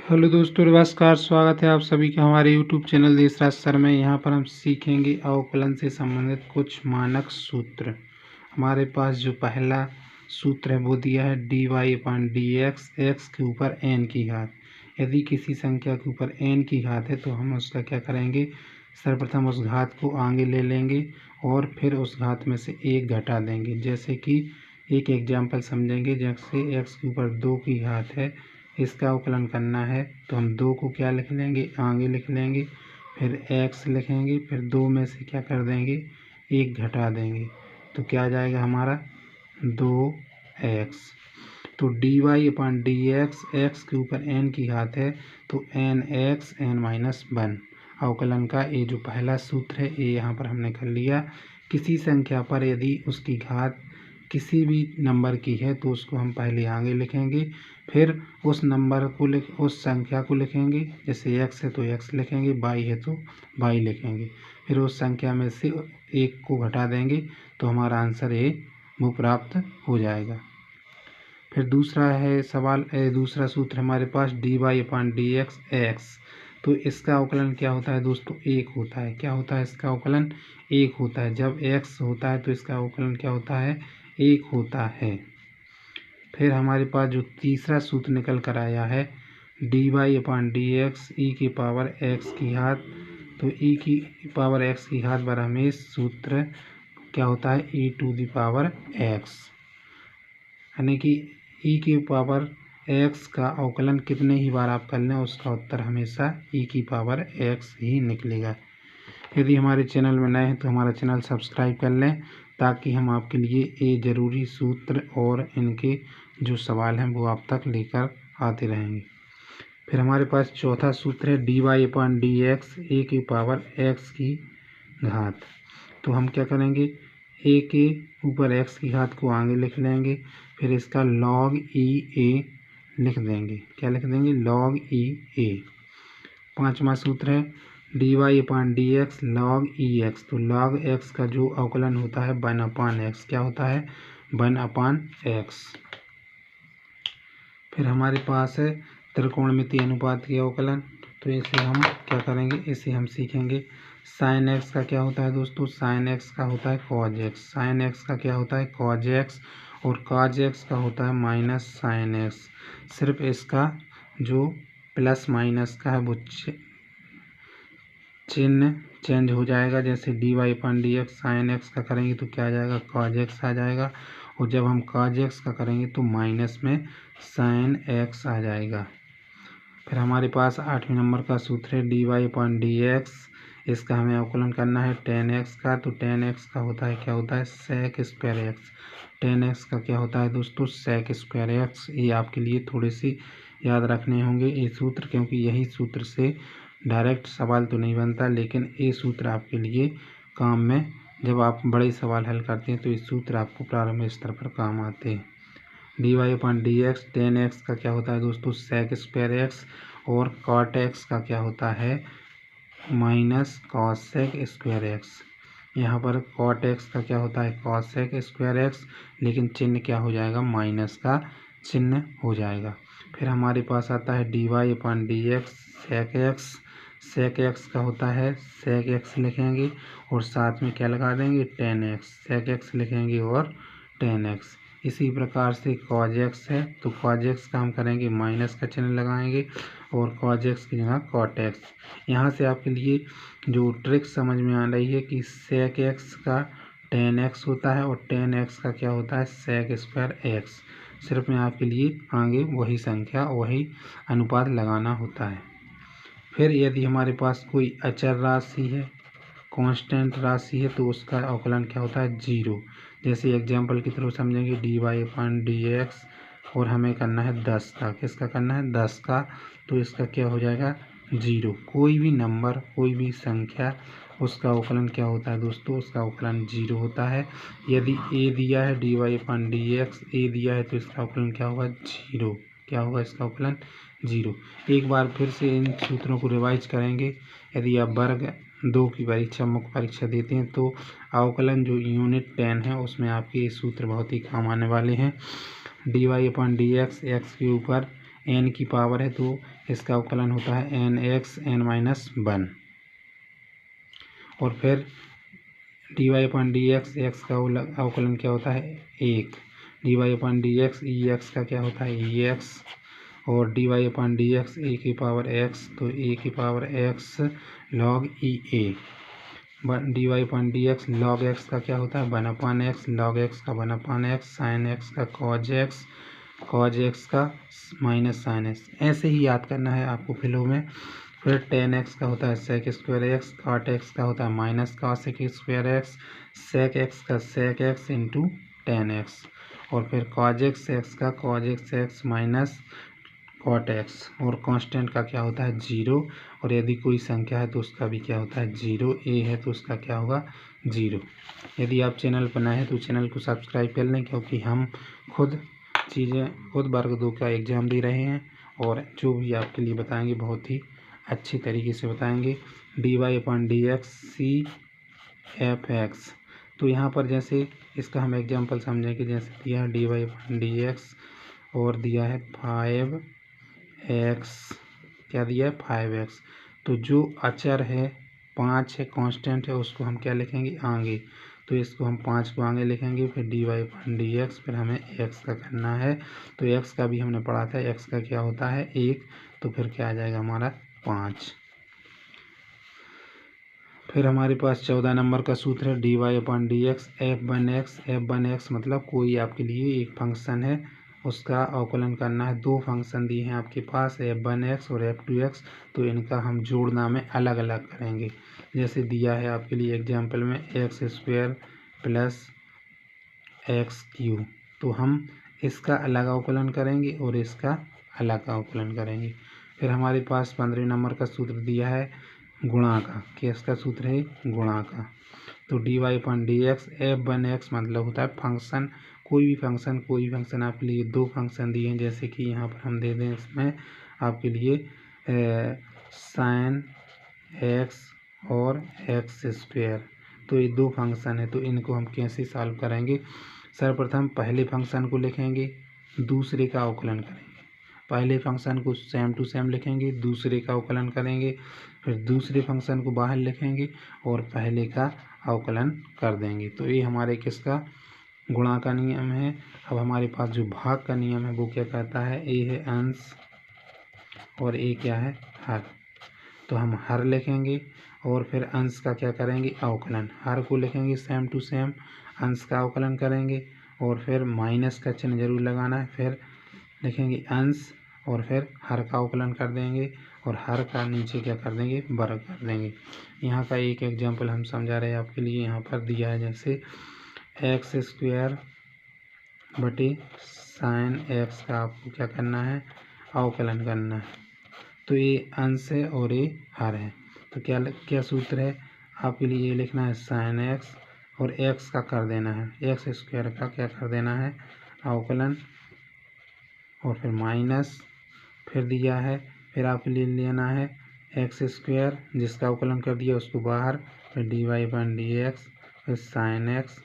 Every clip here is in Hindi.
हेलो दोस्तों, नमस्कार। स्वागत है आप सभी का हमारे यूट्यूब चैनल देशराज सर में। यहाँ पर हम सीखेंगे अवकलन से संबंधित कुछ मानक सूत्र। हमारे पास जो पहला सूत्र है वो दिया है dy/dx, x के ऊपर n की घात। यदि किसी संख्या के ऊपर n की घात है तो हम उसका क्या करेंगे, सर्वप्रथम उस घात को आगे ले लेंगे और फिर उस घात में से एक घटा देंगे। जैसे कि एक एग्जाम्पल समझेंगे, जैसे x के ऊपर 2 की घात है, इसका अवकलन करना है तो हम 2 को क्या लिख लेंगे, आगे लिख लेंगे, फिर x लिखेंगे, फिर 2 में से क्या कर देंगे, 1 घटा देंगे, तो क्या आ जाएगा हमारा 2x। तो dy/dx, x के ऊपर n की घात है तो nx n-1 अवकलन का ये जो पहला सूत्र है ये यहाँ पर हमने कर लिया। किसी संख्या पर यदि उसकी घात किसी भी नंबर की है तो उसको हम पहले आगे लिखेंगे, फिर उस नंबर को उस संख्या को लिखेंगे। जैसे x है तो x लिखेंगे, y है तो y लिखेंगे, फिर उस संख्या में से एक को घटा देंगे तो हमारा आंसर ये वो प्राप्त हो जाएगा। फिर दूसरा सूत्र हमारे पास dy/dx x। तो इसका अवकलन क्या होता है दोस्तों, 1 होता है। क्या होता है इसका अवकलन, 1 होता है। जब x होता है तो इसका अवकलन क्या होता है, 1 होता है। फिर हमारे पास जो तीसरा सूत्र निकल कर आया है dy/dx e की पावर x की घात। तो e की पावर x की घात पर हमें सूत्र क्या होता है, e⁻x, यानी कि e की पावर x का अवकलन कितने ही बार आप कर लें उसका उत्तर हमेशा e की पावर x ही निकलेगा। यदि हमारे चैनल में नए हैं तो हमारा चैनल सब्सक्राइब कर लें ताकि हम आपके लिए ये ज़रूरी सूत्र और इनके जो सवाल हैं वो आप तक लेकर आते रहेंगे। फिर हमारे पास चौथा सूत्र है dy/dx a की पावर x की घात। तो हम क्या करेंगे, a के ऊपर x की घात को आगे लिख लेंगे, फिर इसका log e(a) लिख देंगे। क्या लिख देंगे, log e(a). पांचवा सूत्र है dy/dx log ex। तो log x का जो अवकलन होता है 1/x, क्या होता है 1/x। फिर हमारे पास है त्रिकोणमितीय अनुपात के अवकलन। तो इसे हम क्या करेंगे, इसे हम सीखेंगे। साइन x का क्या होता है दोस्तों, साइन x का होता है cos x। साइन x का क्या होता है cos x, और cos x का होता है माइनस साइन x। सिर्फ इसका जो प्लस माइनस का है वो चिन्ह चेंज हो जाएगा। जैसे dy/dx साइन x का करेंगे तो क्या आ जाएगा, cos x आ जाएगा, और जब हम cos x का करेंगे तो माइनस में साइन x आ जाएगा। फिर हमारे पास 8वें नंबर का सूत्र है dy/dx, इसका हमें अवकलन करना है tan x का। तो tan x का होता है, क्या होता है sec² x। tan x का क्या होता है दोस्तों, sec² x। ये आपके लिए थोड़े से याद रखने होंगे ये सूत्र, क्योंकि यही सूत्र से डायरेक्ट सवाल तो नहीं बनता, लेकिन ये सूत्र आपके लिए काम में, जब आप बड़े सवाल हल करते हैं तो ये सूत्र आपको प्रारंभिक स्तर पर काम आते हैं। dy/dx tan x का क्या होता है दोस्तों sec² x, और cot x का क्या होता है माइनस cos⁡sec² x। यहाँ पर cot x का क्या होता है cos⁡sec² x, लेकिन चिन्ह क्या हो जाएगा, माइनस का चिन्ह हो जाएगा। फिर हमारे पास आता है dy/dx sec x। sec x का होता है sec x लिखेंगे और साथ में क्या लगा देंगे tan x, sec x लिखेंगे और tan x। इसी प्रकार से cos x है तो cos x का हम करेंगे माइनस का चिन्ह लगाएंगे और cos x की जगह cot x। यहाँ से आपके लिए जो ट्रिक समझ में आ रही है कि sec x का tan x होता है और tan x का क्या होता है sec² x। सिर्फ मैं आपके लिए आगे वही संख्या वही अनुपात लगाना होता है। फिर यदि हमारे पास कोई अचर राशि है, कांस्टेंट राशि है, तो उसका अवकलन क्या होता है 0। जैसे एग्जाम्पल की तरह समझेंगे dy/dx, और हमें करना है 10 का। किसका करना है 10 का, तो इसका क्या हो जाएगा 0। कोई भी नंबर, कोई भी संख्या, उसका अवकलन क्या होता है दोस्तों, उसका अवकलन 0 होता है। यदि a दिया है dy/dx a दिया है तो इसका अवकलन क्या होगा 0। क्या होगा इसका अवकलन 0। एक बार फिर से इन सूत्रों को रिवाइज करेंगे। यदि आप वर्ग 2 की परीक्षा, मुख्य परीक्षा देते हैं तो अवकलन जो यूनिट 10 है उसमें आपके ये सूत्र बहुत ही काम आने वाले हैं। dy/dx x के ऊपर n की पावर है तो इसका अवकलन होता है nx n-1। और फिर dy/dx x का अवकलन क्या होता है 1। dy/dx ex का क्या होता है ex। और dy/dx a की पावर x तो a की power x log ea। dy/dx log x का क्या होता है 1/x, log x का 1/x, sin x का cos x का माइनस sin x। ऐसे ही याद करना है आपको फ्लो में। फिर tan x का होता है sec square x, cot x का होता है minus cos square x, sec x का sec x into tan x। और फिर cos x का cos x minus cot x। और कांस्टेंट का क्या होता है 0। और यदि कोई संख्या है तो उसका भी क्या होता है 0। a है तो उसका क्या होगा 0। यदि आप चैनल पर नए हैं तो चैनल को सब्सक्राइब कर लें, क्योंकि हम खुद वर्ग 2 का एग्ज़ाम दे रहे हैं और जो भी आपके लिए बताएंगे बहुत ही अच्छी तरीके से बताएंगे। dy/dx c(f(x)। तो यहाँ पर जैसे इसका हम एग्जांपल समझेंगे। जैसे दिया है dy/dx और दिया है 5x, क्या दिया है 5x। तो जो अचर है 5 है, कांस्टेंट है, उसको हम क्या लिखेंगे आगे। तो इसको हम 5 को आगे लिखेंगे। फिर dy/dx, फिर हमें x का करना है। तो x का भी हमने पढ़ा था, x का क्या होता है 1। तो फिर क्या आ जाएगा हमारा 5। फिर हमारे पास 14 नंबर का सूत्र है dy/dx f(1x) मतलब कोई आपके लिए एक फंक्शन है, उसका अवकलन करना है। दो फंक्शन दिए हैं आपके पास f(1x) और f(2x)। तो इनका हम जोड़ना में अलग अलग करेंगे। जैसे दिया है आपके लिए एग्जाम्पल में x² प्लस x³। तो हम इसका अलग अवकलन करेंगे और इसका अलग अवकलन करेंगे। फिर हमारे पास 15 नंबर का सूत्र दिया है गुणा का। किसका सूत्र है गुणा का। तो dy/dx f(1x) मतलब होता है फंक्शन, कोई भी फंक्शन आपके लिए दो फंक्शन दिए हैं। जैसे कि यहाँ पर हम दे दें इसमें आपके लिए sin x और x²। तो ये दो फंक्शन है, तो इनको हम कैसे सॉल्व करेंगे। सर्वप्रथम पहले फंक्शन को लिखेंगे, दूसरे का अवकलन करेंगे। पहले फंक्शन को सेम टू सेम लिखेंगे, दूसरे का अवकलन करेंगे। फिर दूसरे फंक्शन को बाहर लिखेंगे और पहले का अवकलन कर देंगे। तो ये हमारे किसका गुणा का नियम है। अब हमारे पास जो भाग का नियम है वो क्या कहता है, ए है अंश और ए क्या है हर। तो हम हर लिखेंगे और फिर अंश का क्या करेंगे अवकलन। हर को लिखेंगे सेम टू सेम, अंश का अवकलन करेंगे और फिर माइनस का चिन्ह जरूर लगाना है। फिर लिखेंगे अंश और फिर हर का अवकलन कर देंगे और हर का नीचे क्या कर देंगे वर्ग कर देंगे। यहाँ का एक एग्जांपल हम समझा रहे हैं आपके लिए। यहाँ पर दिया है जैसे x² बटे sin x का आपको क्या करना है अवकलन करना है। तो ये अंश है और ये हर है। तो क्या सूत्र है आपके लिए, ये लिखना है sin x और x का कर देना है, x² का क्या कर देना है अवकलन और फिर माइनस। फिर दिया है, फिर आपके लिए लेना है x² जिसका अवकलन कर दिया उसको बाहर। फिर dy/dx फिर sin x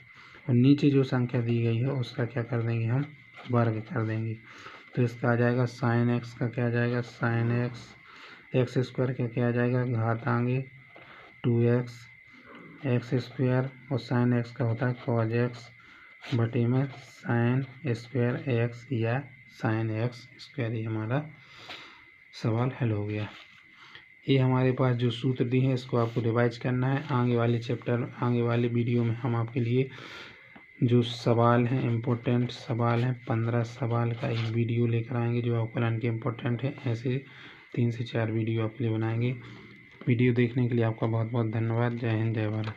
और नीचे जो संख्या दी गई है उसका क्या कर देंगे हम वर्ग कर देंगे। तो इसका आ जाएगा sin x का क्या आ जाएगा sin x, x² का क्या आ जाएगा घातांक 2x x² और sin x का होता है cos x बटे में sin² x या sin x²। ये हमारा सवाल हल हो गया। ये हमारे पास जो सूत्र दिए हैं इसको आपको रिवाइज करना है। आगे वाले वीडियो में हम आपके लिए जो सवाल हैं इम्पोर्टेंट सवाल हैं 15 सवाल का एक वीडियो लेकर आएंगे जो अवकलन के इम्पोर्टेंट है। ऐसे 3 से 4 वीडियो आपके लिए बनाएंगे। वीडियो देखने के लिए आपका बहुत बहुत धन्यवाद। जय हिंद जय भारत।